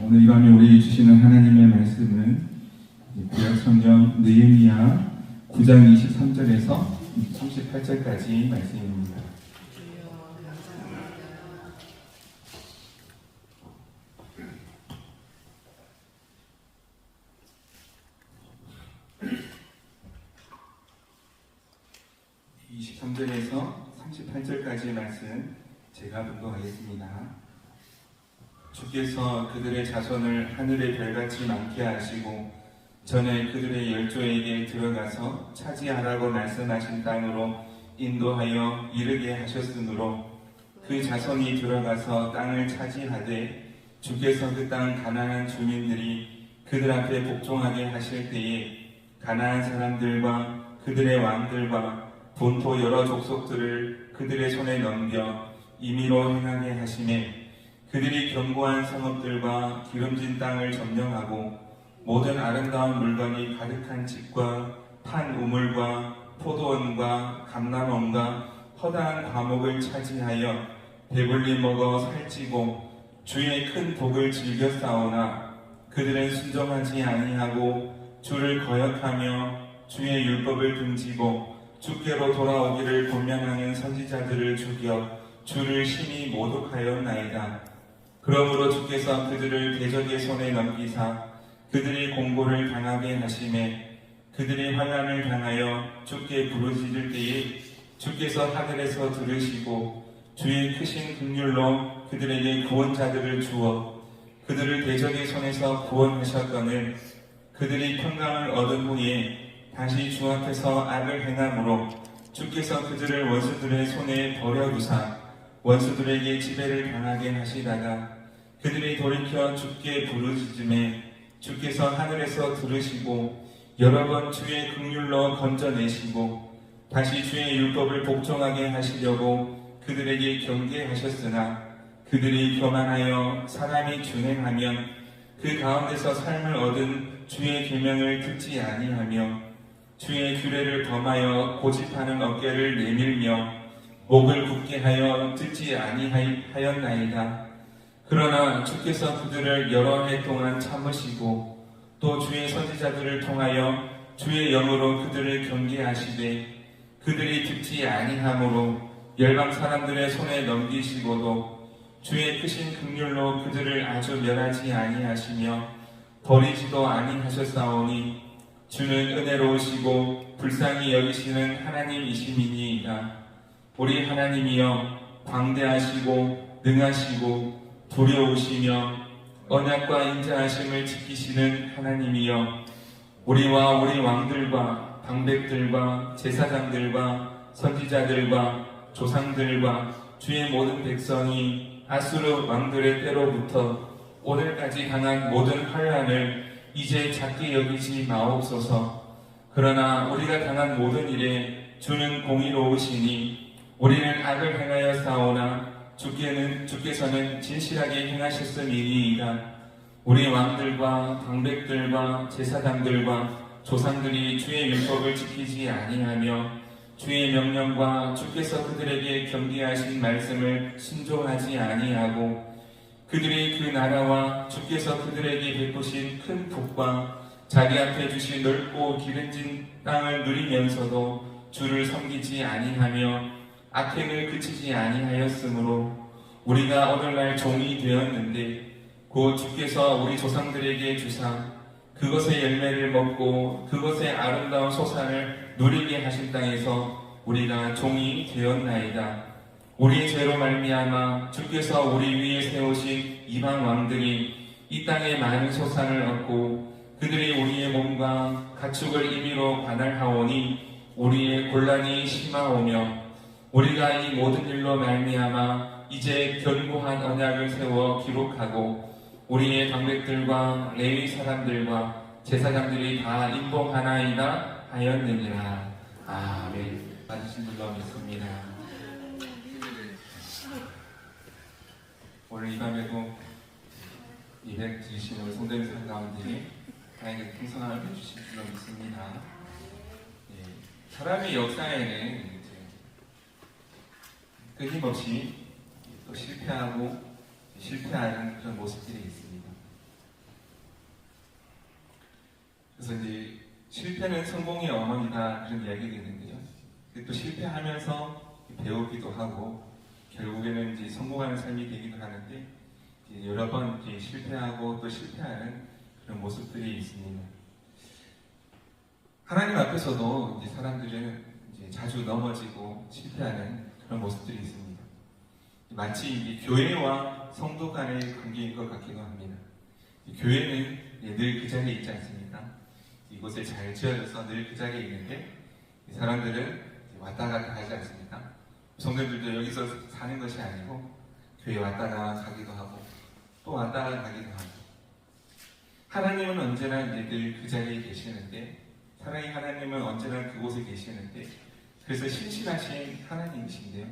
오늘 이 밤에 우리 주시는 하나님의 말씀은 구약성경 느헤미야 9장 23절에서 38절까지 말씀입니다. 이 23절에서 38절까지의 말씀 제가 분독하겠습니다. 주께서 그들의 자손을 하늘의 별같이 많게 하시고 전에 그들의 열조에게 들어가서 차지하라고 말씀하신 땅으로 인도하여 이르게 하셨으므로 그 자손이 들어가서 땅을 차지하되 주께서 그 땅 가나안 주민들이 그들 앞에 복종하게 하실 때에 가나안 사람들과 그들의 왕들과 본토 여러 족속들을 그들의 손에 넘겨 임의로 행하게 하시매 그들이 견고한 성읍들과 기름진 땅을 점령하고 모든 아름다운 물건이 가득한 집과 판 우물과 포도원과 감람원과 허다한 과목을 차지하여 배불리 먹어 살찌고 주의 큰 복을 즐겨 싸우나 그들은 순종하지 아니하고 주를 거역하며 주의 율법을 등지고 주께로 돌아오기를 권면하는 선지자들을 죽여 주를 심히 모독하였나이다. 그러므로 주께서 그들을 대적의 손에 넘기사 그들이 공고를 당하게 하시매 그들이 환난을 당하여 주께 부르짖을 때에 주께서 하늘에서 들으시고 주의 크신 긍휼로 그들에게 구원자들을 주어 그들을 대적의 손에서 구원하셨거늘 그들이 평강을 얻은 후에 다시 주 앞에서 악을 행함으로 주께서 그들을 원수들의 손에 버려두사 원수들에게 지배를 당하게 하시다가 그들이 돌이켜 주께 부르짖음에 주께서 하늘에서 들으시고 여러 번 주의 긍휼로 건져내시고 다시 주의 율법을 복종하게 하시려고 그들에게 경계하셨으나 그들이 교만하여 사람이 준행하면 그 가운데서 삶을 얻은 주의 계명을 듣지 아니하며 주의 규례를 범하여 고집하는 어깨를 내밀며 목을 굳게 하여 듣지 아니하였나이다. 그러나 주께서 그들을 여러 해 동안 참으시고 또 주의 선지자들을 통하여 주의 영으로 그들을 경계하시되 그들이 듣지 아니하므로 열방 사람들의 손에 넘기시고도 주의 크신 긍휼로 그들을 아주 멸하지 아니하시며 버리지도 아니하셨사오니 주는 은혜로우시고 불쌍히 여기시는 하나님이시니이다. 우리 하나님이여 방대하시고 능하시고 두려우시며 언약과 인자하심을 지키시는 하나님이여 우리와 우리 왕들과 방백들과 제사장들과 선지자들과 조상들과 주의 모든 백성이 아수르 왕들의 때로부터 오늘까지 당한 모든 환난을 이제 작게 여기지 마옵소서. 그러나 우리가 당한 모든 일에 주는 공의로우시니 우리는 악을 행하여 싸우나 주께서는 진실하게 행하셨음이니이다. 우리 왕들과 방백들과 제사장들과 조상들이 주의 율법을 지키지 아니하며 주의 명령과 주께서 그들에게 경계하신 말씀을 순종하지 아니하고 그들이 그 나라와 주께서 그들에게 베푸신 큰 복과 자기 앞에 주신 넓고 기름진 땅을 누리면서도 주를 섬기지 아니하며 악행을 그치지 아니하였으므로 우리가 오늘날 종이 되었는데 곧 주께서 우리 조상들에게 주사 그것의 열매를 먹고 그것의 아름다운 소산을 누리게 하신 땅에서 우리가 종이 되었나이다. 우리의 죄로 말미암아 주께서 우리 위에 세우신 이방 왕들이 이 땅에 많은 소산을 얻고 그들이 우리의 몸과 가축을 임의로 관할하오니 우리의 곤란이 심하오며 우리가 이 모든 일로 말미암아 이제 견고한 언약을 세워 기록하고 우리의 방백들과 레위 사람들과 제사장들이 다 임봉하나이다 하였느니라. 아멘. 받으신 줄로 믿습니다. 오늘 이 밤에도 예배 드리시는 성도님들 가운데 다행히 풍성함을 해주실 줄로 믿습니다. 사람의 역사에는 끊임없이 또 실패하고 실패하는 그런 모습들이 있습니다. 실패는 성공의 어머니다 그런 이야기가 있는데요. 또 실패하면서 배우기도 하고 결국에는 이제 성공하는 삶이 되기도 하는데 이제 여러 번 이제 실패하고 또 실패하는 그런 모습들이 있습니다. 하나님 앞에서도 이제 사람들은 이제 자주 넘어지고 실패하는 그런 모습들이 있습니다. 마치 이제 교회와 성도 간의 관계인 것 같기도 합니다. 교회는 늘 그 자리에 있지 않습니까? 이곳에 잘 지어져서 늘 그 자리에 있는데 사람들은 왔다 갔다 하지 않습니까? 성도들도 여기서 사는 것이 아니고 교회 왔다가 가기도 하고 또 왔다가 가기도 하고 하나님은 언제나 늘 그 자리에 계시는데 사랑의 하나님은 언제나 그곳에 계시는데 그래서 신실하신 하나님이신데요.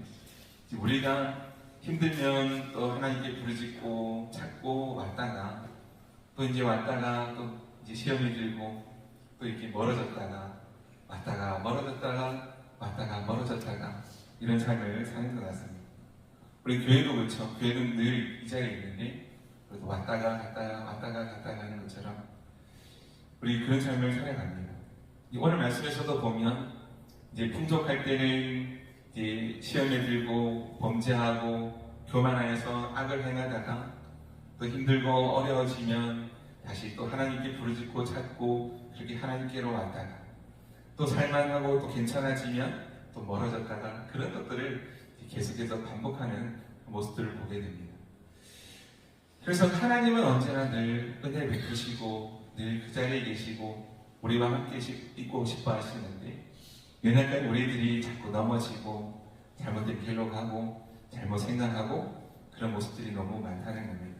우리가 힘들면 또 하나님께 부르짖고 찾고 왔다가 또 이제 왔다가 또 이제 시험이 들고 또 이렇게 멀어졌다가 왔다가 멀어졌다가 왔다가 멀어졌다가 이런 삶을 사는 것 같습니다. 우리 교회도 그렇죠. 교회는 늘 이 자리에 있는데 그래도 왔다가 갔다가 왔다가 갔다가 하는 것처럼 우리 그런 삶을 살아갑니다. 오늘 말씀에서도 보면 이제 풍족할 때는 이제 시험에 들고 범죄하고 교만하여서 악을 행하다가 또 힘들고 어려워지면 다시 또 하나님께 부르짖고 찾고 그렇게 하나님께로 왔다가 또 살만하고 또 괜찮아지면 또 멀어졌다가 그런 것들을 계속해서 반복하는 모습들을 보게 됩니다. 그래서 하나님은 언제나 늘 은혜 베푸시고 늘 그 자리에 계시고 우리와 함께 있고 싶어 하시는데 연약한 우리들이 자꾸 넘어지고 잘못된 길로 가고 잘못 생각하고 그런 모습들이 너무 많다는 겁니다.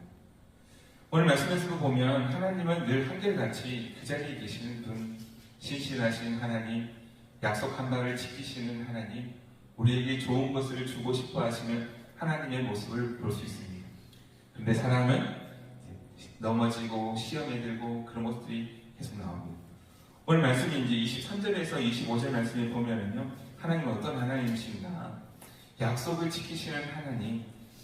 오늘 말씀에서 보면 하나님은 늘 한결같이 그 자리에 계시는 분, 신실하신 하나님, 약속한 바를 지키시는 하나님, 우리에게 좋은 것을 주고 싶어 하시는 하나님의 모습을 볼 수 있습니다. 그런데 사람은 넘어지고 시험에 들고 그런 모습들이 계속 나옵니다. 오늘 말씀이 이제 23절에서 25절 말씀에 보면은요, 하나님은 어떤 하나님이신가? 약속을 지키시는 하나님,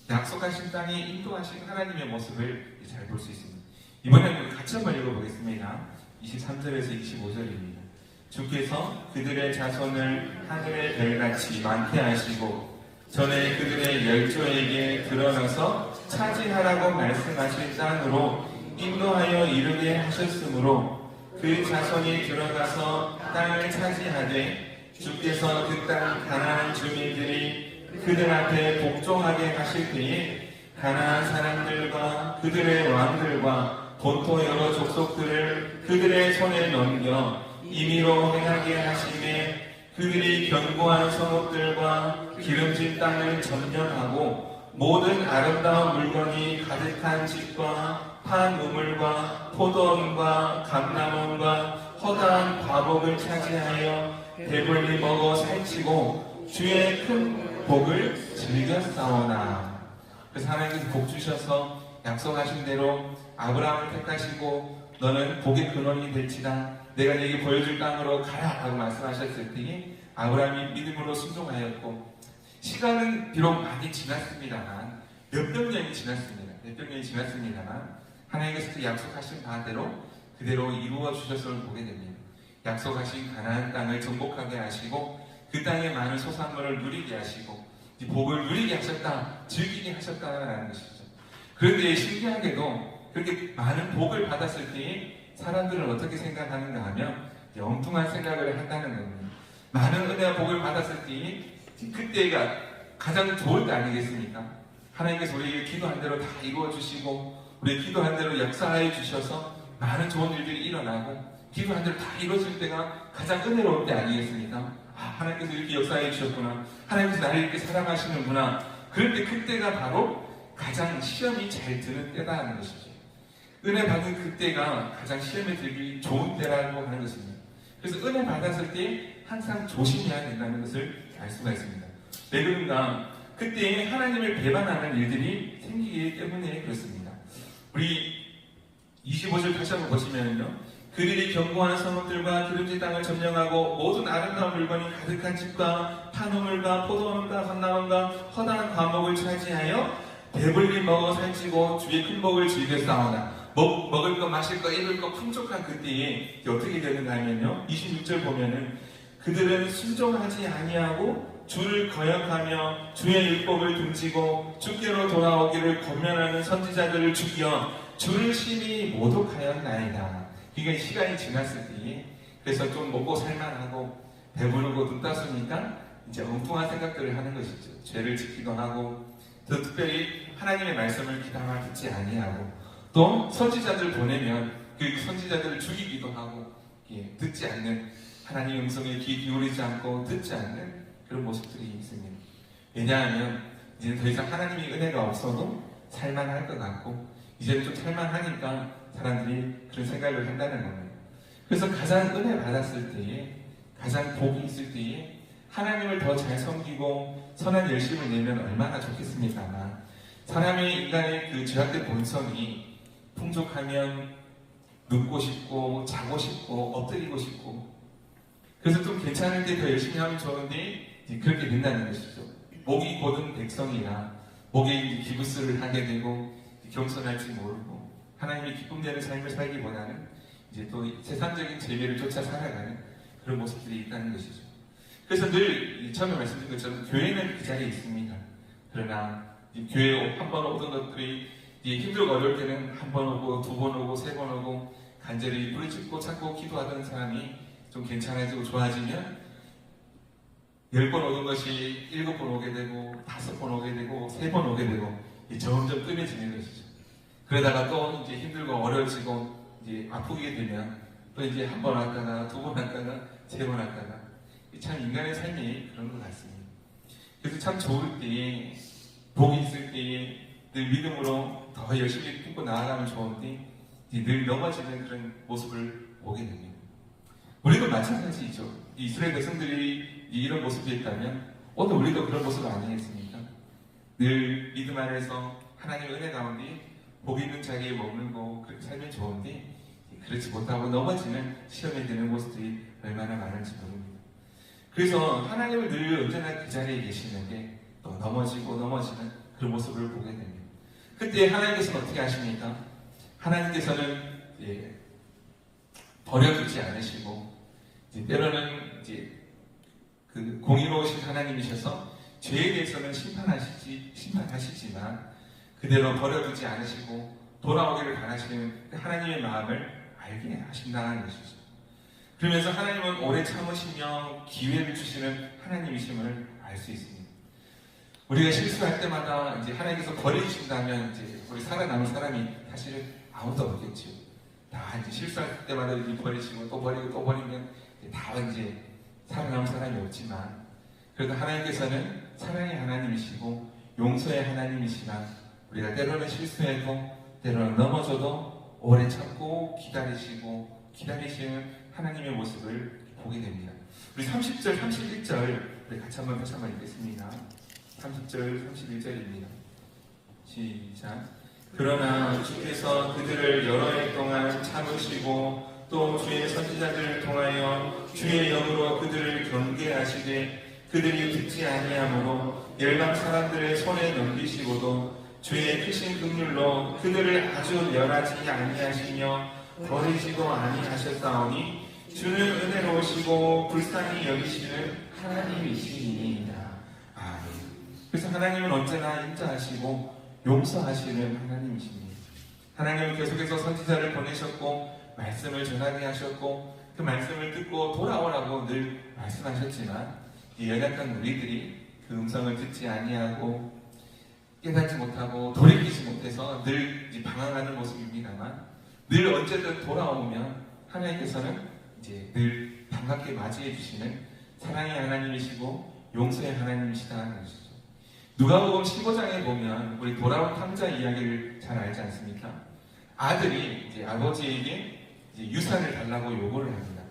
약속하신 땅에 인도하신 하나님의 모습을 잘 볼 수 있습니다. 이번에는 같이 한번 읽어보겠습니다. 23절에서 25절입니다. 주께서 그들의 자손을 하늘의 별같이 많게 하시고 전에 그들의 열조에게 드러나서 차지하라고 말씀하신 땅으로 인도하여 이르게 하셨으므로 그 자손이 들어가서 땅을 차지하되 주께서 그 땅 가나안 주민들이 그들 앞에 복종하게 하실 때에 가나안 사람들과 그들의 왕들과 본토 여러 족속들을 그들의 손에 넘겨 임의로 행하게 하심에 그들이 견고한 성읍들과 기름진 땅을 점령하고 모든 아름다운 물건이 가득한 집과 판 우물과 포도원과 감람원과 허다한 과복을 차지하여 배불리 먹어 살찌고 주의 큰 복을 즐겨 싸우나. 그래서 하나님께서 복 주셔서 약속하신 대로 아브라함을 택하시고 너는 복의 근원이 될지다, 내가 네게 보여줄 땅으로 가라 라고 말씀하셨을 때에 아브라함이 믿음으로 순종하였고 시간은 비록 많이 지났습니다만 몇백 년이 지났습니다만 하나님께서 약속하신 바대로 그대로 이루어 주셨음을 보게 됩니다. 약속하신 가나안 땅을 정복하게 하시고 그 땅의 많은 소산물을 누리게 하시고 복을 누리게 하셨다, 즐기게 하셨다라는 것이죠. 그런데 신기하게도 그렇게 많은 복을 받았을 때에 사람들은 어떻게 생각하는가 하면 엉뚱한 생각을 한다는 겁니다. 많은 은혜와 복을 받았을 때에 그때가 가장 좋을 때 아니겠습니까? 하나님께서 우리에게 기도한 대로 다 이루어주시고 우리 기도한 대로 역사해 주셔서 많은 좋은 일들이 일어나고 기도한 대로 다 이루어질 때가 가장 은혜로울 때 아니겠습니까? 하나님께서 이렇게 역사해 주셨구나, 하나님께서 나를 이렇게 사랑하시는구나. 그럴 때 그때가 바로 가장 시험이 잘 드는 때다라는 것이죠. 은혜 받은 그때가 가장 시험에 들기 좋은 때라고 하는 것입니다. 그래서 은혜 받았을 때 항상 조심해야 된다는 것을 알 수가 있습니다. 왜 그런가? 그때 하나님을 배반하는 일들이 생기기 때문에 그렇습니다. 우리 25절 다시 한번 보시면요, 그들이 견고한 성읍들과 기름진 땅을 점령하고 모든 아름다운 물건이 가득한 집과 판우물과 포도원과 감람원과 허다한 과목을 차지하여 배불리 먹어 살찌고 주의 큰 복을 즐겨 싸우나. 먹을 거, 마실 거, 입을 거 풍족한 그때에 어떻게 되는가 하면요. 26절 보면은 그들은 순종하지 아니하고 주를 거역하며 주의 율법을 등지고 주께로 돌아오기를 권면하는 선지자들을 죽여 주를 심히 모독하였나이다. 이게 시간이 지났을 때에 그래서 좀 먹고 살만하고 배부르고 눈 따스니까 이제 엉뚱한 생각들을 하는 것이죠. 죄를 짓기도 하고 더 특별히 하나님의 말씀을 귀담아 듣지 아니하고 또 선지자들 보내면 그 선지자들을 죽이기도 하고 듣지 않는 하나님의 음성에 귀 기울이지 않고 듣지 않는 그런 모습들이 있습니다. 왜냐하면 이제 더 이상 하나님의 은혜가 없어도 살만할 것 같고 이제는 좀 살만하니까 사람들이 그런 생각을 한다는 겁니다. 그래서 가장 은혜 받았을 때에 가장 복이 있을 때에 하나님을 더 잘 섬기고 선한 열심을 내면 얼마나 좋겠습니까만 사람의 인간의 그 죄악된 본성이 풍족하면 눕고 싶고 자고 싶고 엎드리고 싶고 그래서 좀 괜찮을 때 더 열심히 하면 좋은데 그렇게 된다는 것이죠. 목이 곧은 백성이나 목에 기부스를 하게 되고 겸손할지 모르고 하나님의 기쁨 되는 삶을 살기보다는 이제 또 세상적인 재미를 쫓아 살아가는 그런 모습들이 있다는 것이죠. 그래서 늘 처음에 말씀드린 것처럼 교회는 그 자리에 있습니다. 그러나 교회에 한 번 오던 것들이 힘들고 어려울 때는 한 번 오고 두 번 오고 세 번 오고 간절히 부르짖고 찾고 기도하던 사람이 좀 괜찮아지고 좋아지면 10번 오는 것이 7번 오게 되고 5번 오게 되고 3번 오게 되고 점점 뜸해지는 것이죠. 그러다가 또 이제 힘들고 어려워지고 이제 아프게 되면 또 이제 한 번 왔다가 두 번 왔다가 세 번 왔다가 참 인간의 삶이 그런 것 같습니다. 그래서 참 좋을 때에 복이 있을 때에 늘 믿음으로 더 열심히 품고 나아가면 좋은데 늘 넘어지는 그런 모습을 보게 됩니다. 우리도 마찬가지죠. 이스라엘 백성들이 이런 모습이었다면 오늘 우리도 그런 모습 아니겠습니까? 늘 믿음 안에서 하나님의 은혜 가운데 복 있는 자리에 머물고 그렇게 살면 좋은데 그렇지 못하고 넘어지는 시험에 드는 모습들이 얼마나 많은지 모릅니다. 그래서 하나님을 늘 언제나 그 자리에 계시는데 또 넘어지고 넘어지는 그런 모습을 보게 됩니다. 그때 하나님께서는 어떻게 하십니까? 하나님께서는 버려두지 않으시고 때로는 그 공의로우신 하나님이셔서 죄에 대해서는 심판하시지만 그대로 버려두지 않으시고 돌아오기를 바라시는 하나님의 마음을 알게 하신다는 것이죠. 그러면서 하나님은 오래 참으시며 기회를 주시는 하나님이심을 알 수 있습니다. 우리가 실수할 때마다 이제 하나님께서 버리신다면 이제 우리 살아남을 사람이 사실은 아무도 없겠죠. 다 이제 실수할 때마다 이렇게 버리시고 또 버리고 또 버리면 다 이제 살아남을 사람이 없지만 그래도 하나님께서는 사랑의 하나님이시고 용서의 하나님이시나 우리가 때로는 실수해도 때로는 넘어져도 오래 참고 기다리시는 하나님의 모습을 보게 됩니다. 우리 30절, 31절 우리 같이 다시 한번 읽겠습니다. 30절, 31절입니다. 시작. 그러나 주께서 그들을 여러 해 동안 참으시고 또 주의 선지자들을 통하여 주의 영으로 그들을 경계하시되 그들이 듣지 아니하므로 열방 사람들의 손에 넘기시고도 주의 크신 긍휼로 그들을 아주 멸하지 아니하시며 버리지도 아니하셨사오니 주는 은혜로우시고 불쌍히 여기시는 하나님이시니이다. 아멘. 그래서 하나님은 언제나 인자하시고 용서하시는 하나님이십니다. 하나님은 계속해서 선지자를 보내셨고 말씀을 전하게 하셨고 그 말씀을 듣고 돌아오라고 늘 말씀하셨지만 이 연약한 우리들이 그 음성을 듣지 아니하고 깨닫지 못하고 돌이키지 못해서 늘 방황하는 모습입니다만 늘 언제든 돌아오면 하나님께서는 이제 늘 반갑게 맞이해 주시는 사랑의 하나님이시고 용서의 하나님이시다는 것이죠. 누가복음 15장에 보면 우리 돌아온 탕자 이야기를 잘 알지 않습니까? 아들이 이제 아버지에게 이제 유산을 달라고 요구를 합니다.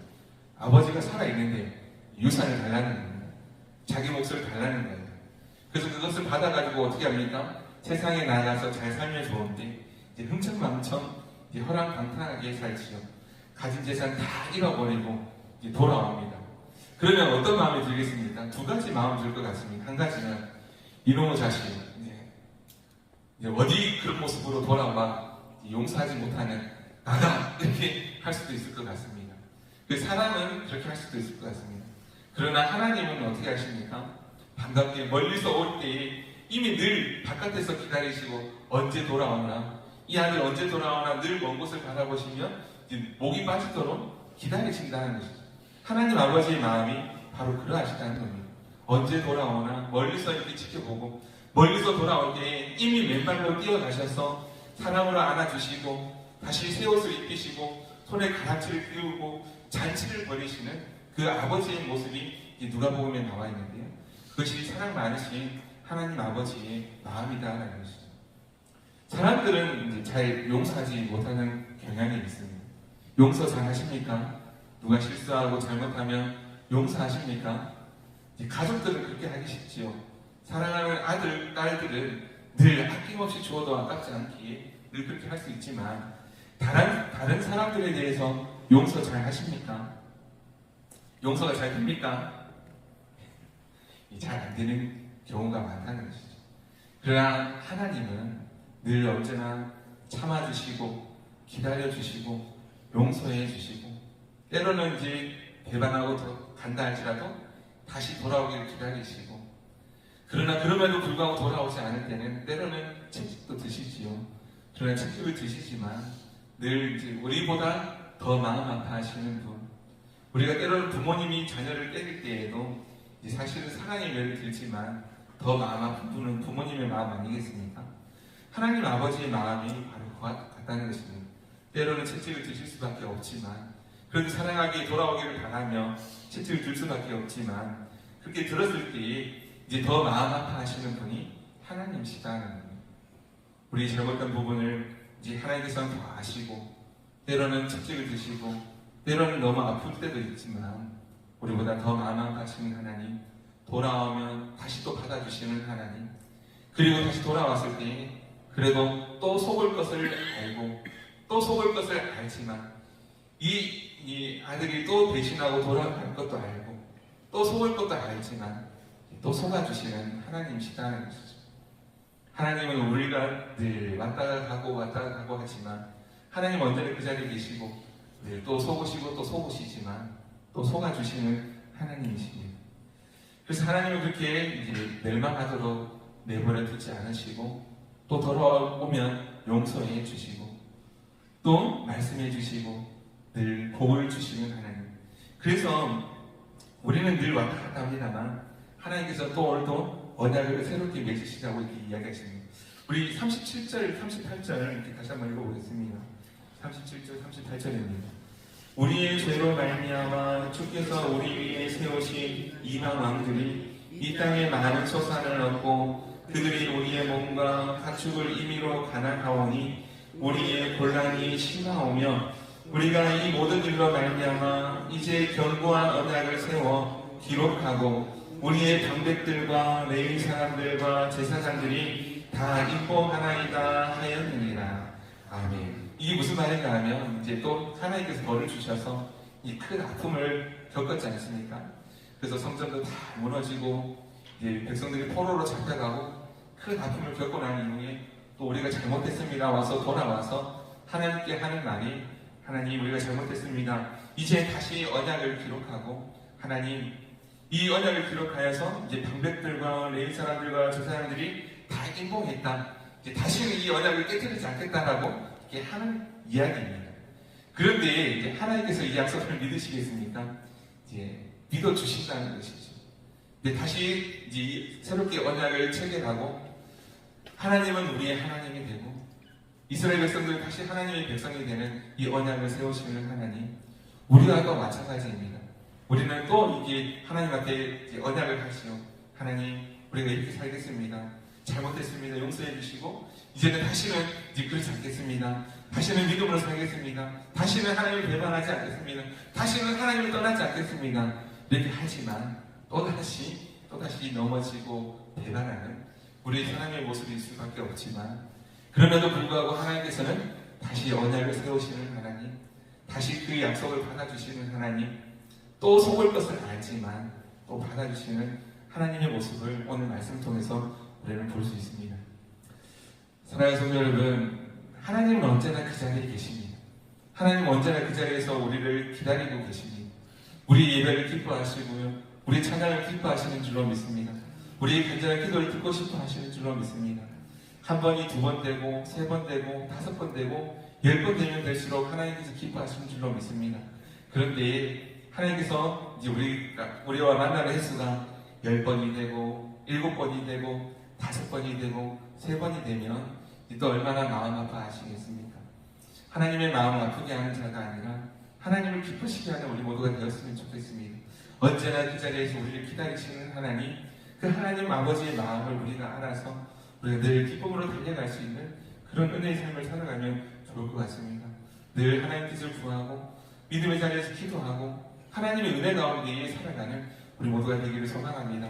아버지가 살아있는데 유산을 달라는 겁니다. 자기 몫을 달라는 거예요. 그래서 그것을 받아가지고 어떻게 합니까? 세상에 나가서 잘 살면 좋은데 이제 흥청망청 이제 허랑방탕하게 살지요. 가진 재산 다 잃어버리고 이제 돌아옵니다. 그러면 어떤 마음이 들겠습니까? 두 가지 마음이 들 것 같습니다. 한 가지는 이놈의 자식 이제 어디 그런 모습으로 돌아와 용서하지 못하는 나다 이렇게 할 수도 있을 것 같습니다. 그 사람은 그렇게 할 수도 있을 것 같습니다. 그러나 하나님은 어떻게 하십니까? 반갑게 멀리서 올 때에 이미 늘 바깥에서 기다리시고 언제 돌아오나, 이 아들 언제 돌아오나 늘 먼 곳을 바라보시며 목이 빠지도록 기다리신다는 것이죠. 하나님 아버지의 마음이 바로 그러하시다는 겁니다. 언제 돌아오나 멀리서 이렇게 지켜보고, 멀리서 돌아올 때에 이미 맨발로 뛰어가셔서 사랑으로 안아주시고 다시 새 옷을 입히시고 손에 가락지를 띄우고 잔치를 벌이시는 그 아버지의 모습이 누가복음에 나와 있는데요. 그것이 사랑 많으신 하나님 아버지의 마음이다라는 것이죠. 사람들은 잘 용서하지 못하는 경향이 있습니다. 용서 잘 하십니까? 누가 실수하고 잘못하면 용서하십니까? 가족들은 그렇게 하기 쉽지요. 사랑하는 아들, 딸들은 늘 아낌없이 주어도 아깝지 않기에 늘 그렇게 할 수 있지만 다른 사람들에 대해서 용서 잘 하십니까? 용서가 잘 됩니까? 잘 안 되는 경우가 많다는 것이죠. 그러나 하나님은 늘 언제나 참아주시고 기다려주시고 용서해주시고 때로는 이제 배반하고 더 간다 할지라도 다시 돌아오기를 기다리시고, 그러나 그럼에도 불구하고 돌아오지 않을 때는 때로는 채찍도 드시지요. 그러나 채찍을 드시지만 늘 이제 우리보다 더 마음 아파하시는 분, 우리가 때로는 부모님이 자녀를 때릴 때에도 이제 사실은 사랑의 매를 들지만 더 마음 아픈 분은 부모님의 마음 아니겠습니까? 하나님 아버지의 마음이 바로 그와 같다는 것입니다. 때로는 채찍을 드실 수밖에 없지만, 그래도 사랑하게 돌아오기를 바라며 채찍을 들 수밖에 없지만, 그렇게 들었을 때 이제 더 마음 아파하시는 분이 하나님이시다는 겁니다. 우리 잘못된 부분을 이제 하나님께서는 더 아시고, 때로는 채찍을 드시고, 때로는 너무 아플 때도 있지만, 우리보다 더 마음 아파하시는 하나님, 돌아오면 다시 또 받아주시는 하나님, 그리고 다시 돌아왔을 때 그래도 또 속을 것을 알고 또 속을 것을 알지만 이 아들이 또 배신하고 돌아갈 것도 알고 또 속을 것도 알지만 또 속아주시는 하나님이시다는 것이죠. 하나님은 우리가 늘 왔다가 가고 하지만 하나님 언제나 그 자리에 계시고 늘 또 속으시고 또 속으시지만 또 속아주시는 하나님이십니다. 그래서 하나님은 그렇게 이제 멸망하도록 내버려 두지 않으시고 또 돌아오면 용서해 주시고 또 말씀해 주시고 늘 복을 주시는 하나님. 그래서 우리는 늘 왔다 갔다 합니다만 하나님께서 또 오늘도 언약을 새롭게 맺으시라고 이렇게 이야기하십니다. 우리 37절, 38절 이렇게 다시 한번 읽어보겠습니다. 37절, 38절입니다. 우리의 죄로 말미암아 주께서 우리 위에 세우신 이방 왕들이 이 땅에 많은 소산을 얻고 그들이 우리의 몸과 가축을 임의로 간악하오니 우리의 곤란이 심하오며 우리가 이 모든 일로 말미암아 이제 견고한 언약을 세워 기록하고 우리의 방백들과 레위 사람들과 제사장들이 다 인봉하나이다 하였느니라. 아멘. 이게 무슨 말인가 하면 이제 또 하나님께서 벌을 주셔서 이 큰 아픔을 겪었지 않습니까? 그래서 성전도 다 무너지고 이제 백성들이 포로로 잡혀가고 큰 아픔을 겪고 난 이후에 또 우리가 잘못했습니다 와서 돌아와서 하나님께 하는 말이 하나님 우리가 잘못했습니다. 이제 다시 언약을 기록하고 하나님 이 언약을 기록하여서 이제 방백들과 레위 사람들과 제사장들이 다 인봉했다. 이제 다시는 이 언약을 깨뜨리지 않겠다라고 이렇게 하는 이야기입니다. 그런데 이제 하나님께서 이 약속을 믿으시겠습니까? 이제 믿어주신다는 것이죠. 근데 다시 이제 새롭게 언약을 체결하고 하나님은 우리의 하나님이 되고 이스라엘 백성들 다시 하나님의 백성이 되는 이 언약을 세우시는 하나님, 우리와 또 마찬가지입니다. 우리는 또 이게 하나님 앞에 언약을 하시오. 하나님 우리가 이렇게 살겠습니다. 잘못했습니다. 용서해 주시고 이제는 다시는 이제 그렇지 않겠습니다. 다시는 믿음으로 살겠습니다. 다시는 하나님을 배반하지 않겠습니다. 다시는 하나님을 떠나지 않겠습니다. 이렇게 하지만 또다시 넘어지고 배반하는 우리 하나님의 모습이 있을 수밖에 없지만 그럼에도 불구하고 하나님께서는 다시 언약을 세우시는 하나님, 다시 그 약속을 받아주시는 하나님, 또 속을 것을 알지만 또 받아주시는 하나님의 모습을 오늘 말씀 통해서 우리는 볼 수 있습니다. 사랑하는 성도 여러분, 하나님은 언제나 그 자리에 계십니다. 하나님은 언제나 그 자리에서 우리를 기다리고 계십니다. 우리 예배를 기뻐하시고요, 우리 찬양을 기뻐하시는 줄로 믿습니다. 우리의 간절한 기도를 듣고 싶어 하시는 줄로 믿습니다. 한 번이 두 번 되고, 세 번 되고, 다섯 번 되고, 10번 되면 될수록 하나님께서 기뻐하시는 줄로 믿습니다. 그런데 하나님께서 이제 우리와 만나는 횟수가 10번이 되고, 7번이 되고, 5번이 되고, 3번이 되면 또 얼마나 마음 아파하시겠습니까? 하나님의 마음을 아프게 하는 자가 아니라 하나님을 기쁘시게 하는 우리 모두가 되었으면 좋겠습니다. 언제나 그 자리에서 우리를 기다리시는 하나님, 그 하나님 아버지의 마음을 우리가 알아서 우리가 늘 기쁨으로 달려갈 수 있는 그런 은혜의 삶을 살아가면 좋을 것 같습니다. 늘 하나님 뜻을 구하고 믿음의 자리에서 기도하고 하나님의 은혜 가운데 살아가는 우리 모두가 되기를 소망합니다.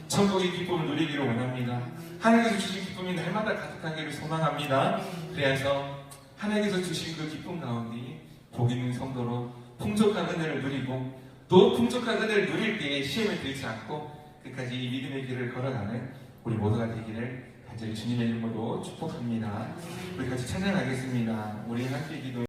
천국의 기쁨을 누리기를 원합니다. 하나님께서 주신 기쁨이 날마다 가득하기를 소망합니다. 그래서 하나님께서 주신 그 기쁨 가운데 복 있는 성도로 풍족한 은혜를 누리고 또 풍족한 은혜를 누릴 때에 시험에 들지 않고 끝까지 이 믿음의 길을 걸어가는 우리 모두가 되기를 간절히 주님의 이름으로 축복합니다. 우리 같이 찬양하겠습니다. 우리 함께 기도